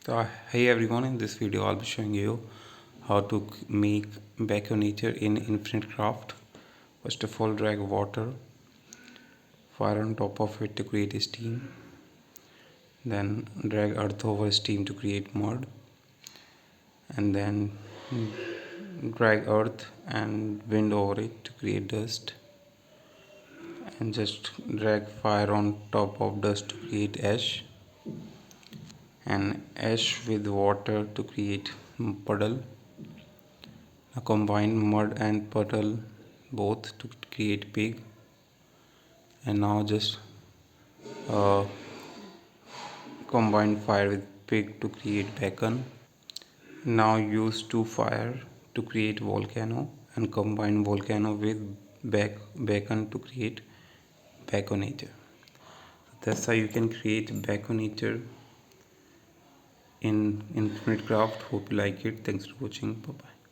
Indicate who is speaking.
Speaker 1: Hey everyone, in this video I'll be showing you how to make Baconator in Infinite Craft. First of all, drag water, fire on top of it to create steam, then drag earth over steam to create mud, and then drag earth and wind over it to create dust, and just drag fire on top of dust to create ash, and ash with water to create puddle. Now combine mud and puddle both to create pig, and now just uh, combine fire with pig to create bacon. Now use two fire to create volcano and combine volcano with bacon to create baconator. That's how you can create baconator in Infinite Craft. Hope you like it. Thanks for watching. Bye bye.